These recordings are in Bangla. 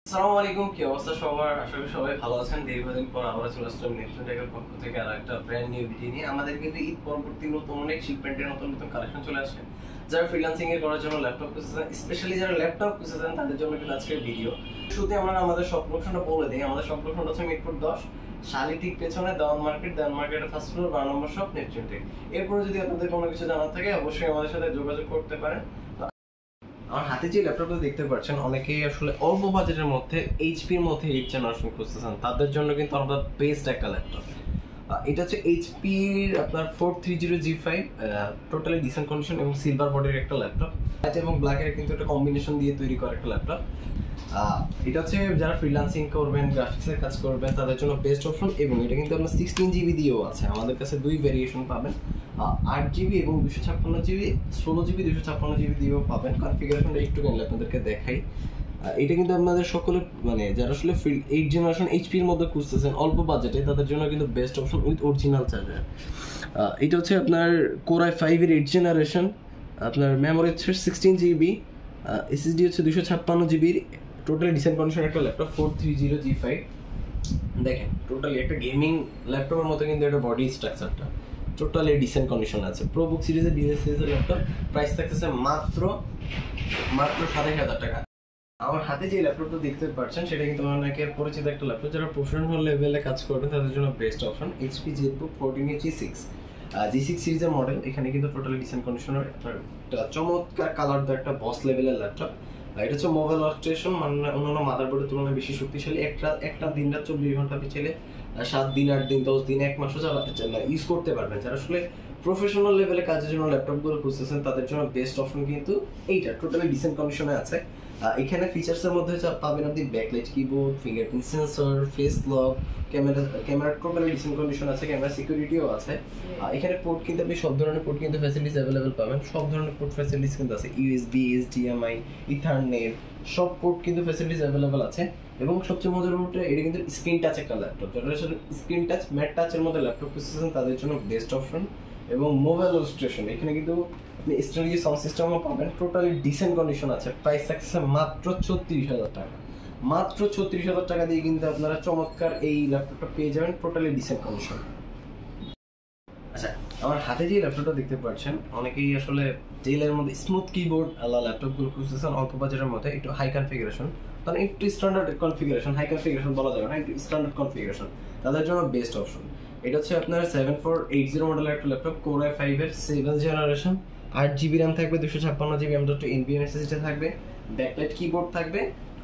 আসসালামু আলাইকুম, কি অবস্থা সবার? আশা করি সবাই ভালো আছেন। দীর্ঘদিন পর আবার চলে আসলাম নেপচুন টেকের পক্ষ থেকে আর একটা ব্র্যান্ড নিউ ভিডিও নিয়ে। আমাদের কিন্তু ঈদ পরবর্তী নতুন অনেক শিপমেন্টের নতুন নতুন কালেকশন চলে আসে। যারা ফ্রিল্যান্সিং এর করার জন্য ল্যাপটপ খুঁজছেন, স্পেশালি যারা ল্যাপটপ খুঁজছেন তাদের জন্য কিন্তু আজকের ভিডিও। শুরুতে আমরা আমাদের শপ লোকেশনটা বলে দিই। আমাদের শপ লোকেশনটা হচ্ছে মিরপুর 10, শালি ঠিক পেছনে দেওয়ান মার্কেটের ফার্স্ট ফ্লোর 12 নম্বর শপ নেপচুন টেক। এরপরে যদি আপনাদের কোনো কিছু জানার থাকে অবশ্যই আমাদের সাথে যোগাযোগ করতে পারেন। আমার হাতে যে ল্যাপটপটা দেখতে পাচ্ছেন, অনেকেই আসলে অল্প বাজেটের মধ্যে এইচপির মধ্যে 8 জেনারেশন খুঁজতেছেন, তাদের জন্য কিন্তু আমরা বেস্ট একটা ল্যাপটপ। এটা হচ্ছে এইচপির আপনার 430G5, টোটালি ডিসেন্ট কন্ডিশন এবং সিলভার বডির একটা ল্যাপটপ এবং ব্ল্যাকের কিন্তু একটা কম্বিনেশন দিয়ে তৈরি করা একটা ল্যাপটপ। এটা হচ্ছে যারা ফ্রিল্যান্সিং করবেন, গ্রাফিক্সের কাজ করবেন তাদের জন্য বেস্ট অপশন। এবং এটা কিন্তু আপনার 16GB দিয়েও আছে। আমাদের কাছে দুই ভেরিয়েশন পাবেন, 8GB এবং 256GB, 16GB 256GB দিয়েও পাবেন। কনফিগারেশনটা একটু গেলে আপনাদেরকে দেখাই। এটা কিন্তু আপনাদের সকলে মানে যারা আসলে 8 জেনারেশন এইচপির মধ্যে খুঁজতেছেন অল্প বাজেটে, তাদের জন্য কিন্তু best option with original charger. এটা হচ্ছে আপনার Core i5 এর 8 জেনারেশন, আপনার মেমোরি হচ্ছে 16GB, এসএসডি হচ্ছে 256GB, টোটালি ডিসেন্ট কন্ডিশন একটা ল্যাপটপ 430G5। দেখেন টোটালি একটা গেমিং ল্যাপটপের মতো কিন্তু এটা বডি স্ট্রাকচারটা টোটালি ডিসেন্ট কন্ডিশন আছে। প্রোবুক সিরিজের বিজনেস সিরিজের ল্যাপটপ, প্রাইস থাকতেছে মাত্র 27,000 টাকা। আমার হাতে যে ল্যাপটপটা দেখতে পাচ্ছেন সেটা কিন্তু অনেকের পরিচিত একটা ল্যাপটপ। যারা প্রফেশনাল লেভেলে কাজ করবেন তাদের জন্য best option HP Jetbook 14G6 G6 সিরিজের মডেল। এখানে কিন্তু টোটালি ডিসেন্ট কন্ডিশনের একটা চমৎকার কালার দেওয়া একটা বস লেভেলের ল্যাপটপ। এটা হচ্ছে মোবাইল ওয়ার্কস্টেশন, মানে অন্যান্য মাদারবোর্ডের তুলনায় বেশি শক্তিশালী। একটা দিন রাত 24 ঘন্টা পিছলে 7 দিন 8 দিন 10 দিন 1 মাসও ইউজ করতে পারবেন। যারা আসলে প্রফেশনাল লেভেলে কাজের জন্য ল্যাপটপগুলো খুঁজতেছেন তাদের জন্য বেস্ট অপশন কিন্তু এইটা, টোটালি ডিসেন্ট কন্ডিশনে আছে। এখানে ফিচার্সের মধ্যে পাবেন আপনি backlight keyboard, fingerprint sensor, face lock, camera totally dissent condition আছে, ক্যামেরা সিকিউরিটিও আছে। এখানে পোর্ট কিন্তু আপনি সব ধরনের পোর্ট কিন্তু ফ্যাসিলিটিস অ্যাভেলেবেল পাবেন। সব ধরনের পোর্ট ফ্যাসিলিটিস কিন্তু আছে, ইউএসবি, এইচডিএমআই, ইথারনেট, সব পোর্ট কিন্তু ফ্যাসিলিটিস অ্যাভেলেবেল আছে। এবং সবচেয়ে মজার ব্যাপারটা, এটা কিন্তু স্ক্রিন টাচ একটা ল্যাপটপ। যারা আসলে স্ক্রিন টাচ ম্যাট টাচের মধ্যে ল্যাপটপ খুঁজতেছেন তাদের জন্য বেস্ট অপশন। এবং মোবাইল স্টেশন, এখানে কিন্তু আপনি স্টোরেজ সাউন্ড সিস্টেমও পাবেন, টোটালি ডিসেন্ট কন্ডিশন আছে। প্রাইস থাকছে মাত্র 36,000 টাকা। মাত্র 36,000 টাকা দিয়ে কিন্তু আপনারা চমৎকার এই ল্যাপটপটা পেয়ে যাবেন, টোটালি ডিসেন্ট কন্ডিশন। আচ্ছা, আমার হাতে যে ল্যাপটপটা দেখতে পাচ্ছেন, অনেকেই আসলে ডেলের মধ্যে স্মুথ কিবোর্ড আলা ল্যাপটপগুলো খুঁজতেছেন অল্প বাজেটের মধ্যে, একটু হাই কনফিগারেশন, কারণ একটু স্ট্যান্ডার্ড কনফিগারেশন, হাই কনফিগারেশন বলা যাবে না, একটু স্ট্যান্ডার্ড কনফিগারেশন, তাদের জন্য বেস্ট অপশন। এটা হচ্ছে আপনার 7480 মডেলের একটা ল্যাপটপ, Core i5 এর 7th জেনারেশন, 8GB র্যাম থাকবে, 256GB M.2 SSD থাকবে, ব্যাকলাইট কিবোর্ড থাকবে।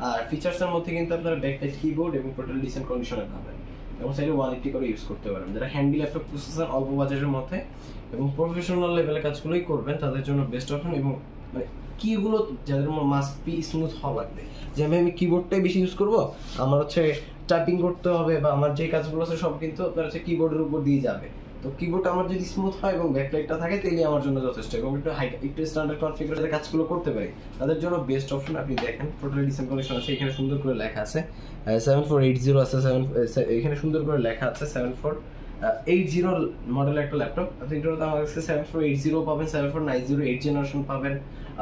আর ফিচার্সের মধ্যে কিন্তু আপনার ব্যাকলাইট কিবোর্ড এবং টোটাল ডিসেন্ট কন্ডিশনে পাবেন। এবং চাইলে 180 করে ইউজ করতে পারেন। যারা হ্যান্ডি ল্যাপটপ খুঁজতেছেন অল্প বাজেটের মধ্যে এবং প্রফেশনাল লেভেলে কাজগুলোই করবেন তাদের জন্য বেস্ট অপশন। এবং মানে কিগুলো যাদের মাস্ট বি স্মুথ হওয়া লাগবে, যে আমি কিবোর্ডটাই বেশি ইউজ করবো, আমার হচ্ছে টাইপিং করতে হবে বা আমার যে কাজগুলো আছে সব কিন্তু আপনার হচ্ছে কিবোর্ডের উপর দিয়ে যাবে। তো কিবোর্ড আমার যদি স্মুথ হয় এবং ব্যাকলাইটটা থাকে তাহলে আমার জন্য যথেষ্ট। এবং একটু স্ট্যান্ডার্ড কনফিগারেশনে কাজগুলো করতে পারি তাদের জন্য বেস্ট অপশন। আপনি দেখেন টোটালি ডিসেন্ট কন্ডিশন আছে, এখানে সুন্দর করে লেখা আছে 7480 আছে, এখানে সুন্দর করে লেখা আছে 7480 মডেলের একটা ল্যাপটপ। আপনি এটাতে আমার কাছে 7480 পাবেন, 7490 8 জেনারেশন পাবেন,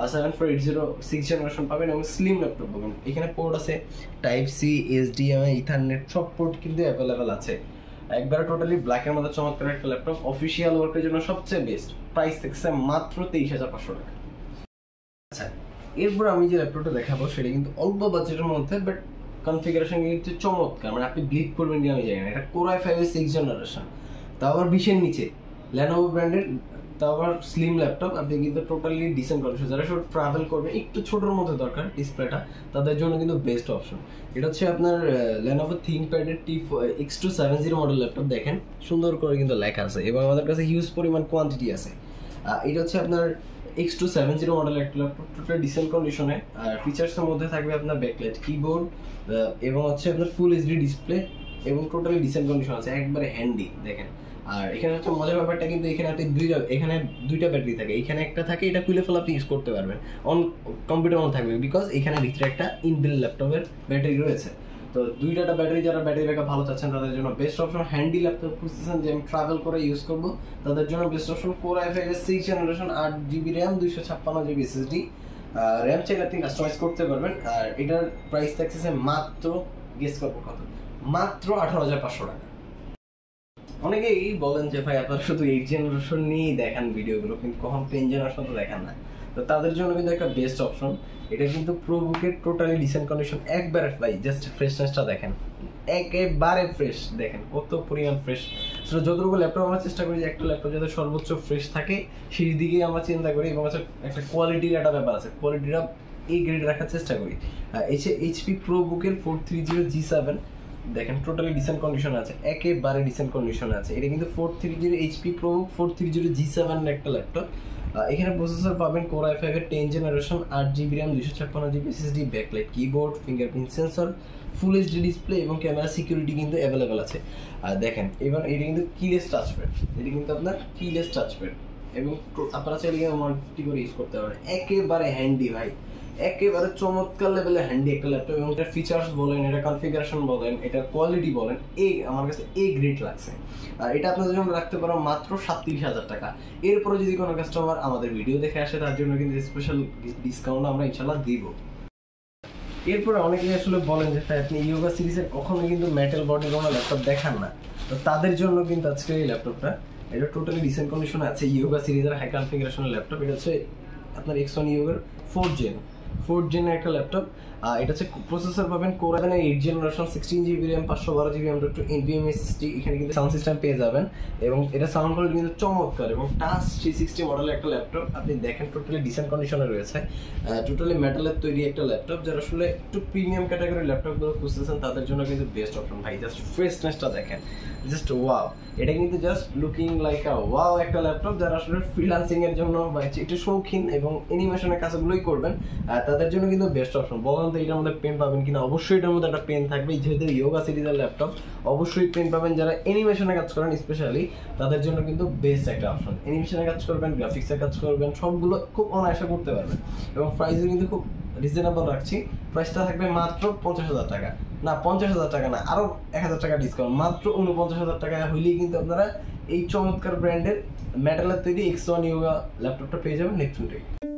7480 6 জেনারেশন পাবেন এবং স্লিম ল্যাপটপ পাবেন। এখানে পোর্ট আছে টাইপ সি, এইচডিএমআই, ইথারনেট, সব পোর্ট কিন্তু অ্যাভেলেবেল আছে। একবারে টোটালি ব্ল্যাকের মধ্যে চমৎকার একটা ল্যাপটপ, অফিসিয়াল ওয়ার্কের জন্য সবচেয়ে বেস্ট। প্রাইস থাকছে মাত্র 23,500 টাকা। আচ্ছা, এরপর আমি যে ল্যাপটপটা দেখাবো সেটা কিন্তু অল্প বাজেটের মধ্যে, বাট কনফিগারেশন কিন্তু চমৎকার, মানে আপনি ব্লিড করবেন কি আমি জানি না। এটা Core i5 এর 6 জেনারেশন, তাও আবার 20-এর নিচে, Lenovo ব্র্যান্ডের, তাও আবার স্লিম ল্যাপটপ। আপনি কিন্তু টোটালি ডিসেন্ট কন্ডিশন, যারা সব ট্রাভেল করবে একটু ছোটোর মধ্যে দরকার ডিসপ্লেটা, তাদের জন্য কিন্তু বেস্ট অপশন। এটা হচ্ছে আপনার Lenovo ThinkPad এর X270 মডেল ল্যাপটপ। দেখেন সুন্দর করে কিন্তু লেখা আছে এবং আমাদের কাছে হিউজ পরিমাণ কোয়ান্টিটি আছে। এটা হচ্ছে আপনার X270 মডেলের একটা ল্যাপটপ, টোটাল ডিসেন্ট কন্ডিশনে। আর ফিচার্সের মধ্যে থাকবে আপনার ব্যাকলাইট কিবোর্ড এবং হচ্ছে আপনার ফুল এইচডি ডিসপ্লে এবং টোটালি ডিসেন্ট কন্ডিশন আছে, একবারে হ্যান্ডি। দেখেন, আর এখানে হচ্ছে মজার ব্যাপারটা কিন্তু এখানে আপনি দুইটা ব্যাটারি থাকে, এখানে একটা থাকে, এটা খুলে ফেলে আপনি ইউজ করতে পারবেন, অন কম্পিউটার অন থাকবে, বিকজ এখানে ভিতরে একটা ইনবিল্ট ল্যাপটপের ব্যাটারি রয়েছে। তো দুইটা ব্যাটারি, যারা ব্যাটারি ব্যাকআপ ভালো চাচ্ছেন তাদের জন্য বেস্ট অপশন। হ্যান্ডি ল্যাপটপ খুঁজতেছেন যে আমি ট্রাভেল করে ইউজ করবো, তাদের জন্য বেস্ট অপশন Core i5 এর 6 generation, 8GB RAM, 256GB SSD, RAM চাইলে আপনি কাস্টমাইজ করতে পারবেন। আর এটার প্রাইস থাকছে মাত্র, গেস করবো কত, মাত্র 18,500 টাকা। অনেকেই বলেন যে ভাই আপনারা শুধু 8 জেনারেশন নিয়েই দেখান ভিডিওগুলো, কিন্তু কখন 10 জেনারেশন তো দেখান না। তো তাদের জন্য কিন্তু একটা বেস্ট অপশন এটা, কিন্তু প্রোবুকের টোটালি ডিসেন্ট কন্ডিশন একবারে ভাই, জাস্ট ফ্রেশনেসটা দেখেন, একেবারে ফ্রেশ, দেখেন কত পরিমাণ ফ্রেশ। আসলে যতটুকু ল্যাপটপ আমরা চেষ্টা করি যে একটা ল্যাপটপ যাতে সর্বোচ্চ ফ্রেশ থাকে সেই দিকে আমরা চিন্তা করি, এবং একটা কোয়ালিটির একটা ব্যাপার আছে, কোয়ালিটিটা এই গ্রেড রাখার চেষ্টা করি। এইচপি প্রোবুকের 430G7 দেখেন টোটালি ডিসেন্ট কন্ডিশন আছে, একেবারে ডিসেন্ট কন্ডিশন আছে। এটা কিন্তু 430 এইচপি প্রোবুক 430G7 এর একটা ল্যাপটপ। এখানে প্রসেসর পাবেন Core i5 এর 10 generation, 8GB RAM, 256GB SSD, backlight keyboard, fingerprint sensor, full HD display এবং ক্যামেরা সিকিউরিটি কিন্তু অ্যাভেলেবেল আছে। আর দেখেন এবার এটা কিন্তু কিলেস টাচপ্যাড, এটা কিন্তু আপনার কিলেস টাচপ্যাড, এবং আপনারা চাইলে মাল্টি করে ইউজ করতে পারেন। একেবারে হ্যান্ডি ভাই, একেবারে চমৎকার লেভেলের হ্যান্ডি একটা ল্যাপটপ, এবং এটা ফিচার্স বলেন, এটা কনফিগারেশন বলেন, এটা কোয়ালিটি বলেন, আমার কাছে গ্রেট লাগছে। আর এটা আপনাদের জন্য রাখতে পারো মাত্র 37,000 টাকা। এরপরে যদি কোনো কাস্টমার আমাদের ভিডিও দেখে আসে তার জন্য কিন্তু স্পেশাল ডিসকাউন্ট আমরা ইনশাল্লাহ দিব। এরপরে অনেকেই আসলে বলেন যে আপনি ইয়োগা সিরিজের কখনো কিন্তু মেটাল বডি কোনো ল্যাপটপ দেখান না, তো তাদের জন্য কিন্তু আজকে এই ল্যাপটপটা, এটা টোটালি ডিসেন্ট কন্ডিশনে আছে, ইয়োগা সিরিজের হাই কনফিগারেশনের ল্যাপটপ। এটা হচ্ছে আপনার X1 ইয়োগার 4th gen একটা ল্যাপটপ। এটা হচ্ছে প্রসেসর পাবেন Core i5 8 generation, 16GB RAM, 512GB M.2 NVMe SSD। এখানে কিন্তু সাউন্ড সিস্টেম পেয়ে যাবেন, এবং এটা সাউন্ড কোয়ালিটি কিন্তু চমৎকার, এবং টাচ 360 মডেলের একটা ল্যাপটপ। আপনি দেখেন টোটালি ডিসেন্ট কন্ডিশনে রয়েছে, টোটালি মেটালের তৈরি একটা ল্যাপটপ। যারা আসলে একটু প্রিমিয়াম ক্যাটাগরির ল্যাপটপগুলো খুঁজতেছেন তাদের জন্য কিন্তু বেস্ট অপশন ভাই। জাস্ট ফ্রেশনেসটা দেখেন, জাস্ট ওয়াও, এটা কিন্তু জাস্ট লুকিং লাইক আ ওয়াও একটা ল্যাপটপ। যারা আসলে ফ্রিল্যান্সিং এর জন্য বা একটু শৌখিন এবং অ্যানিমেশনের কাজগুলোই করবেন তাদের জন্য কিন্তু বেস্ট অপশন। বলেন তো এটার মধ্যে পেন পাবেন কিনা? অবশ্যই এটার মধ্যে একটা পেন থাকবে, যেহেতু ইয়োগা সিরিজের ল্যাপটপ অবশ্যই পেন পাবেন। যারা অ্যানিমেশনে কাজ করেন স্পেশালি তাদের জন্য কিন্তু বেস্ট একটা অপশন। অ্যানিমেশনে কাজ করবেন, গ্রাফিক্সে কাজ করবেন, সবগুলো খুব অনায়াসে করতে পারবেন, এবং প্রাইসও কিন্তু খুব রিজনেবল রাখছি। প্রাইসটা থাকবে মাত্র 50,000 টাকা, না 50,000 টাকা না, আরো 1,000 টাকা ডিসকাউন্ট, মাত্র 49,000 টাকা হইলেই কিন্তু আপনারা এই চমৎকার ব্র্যান্ডের মেটালের তৈরি X1 ইয়োগা ল্যাপটপটা পেয়ে যাবেন নেপচুন থেকে।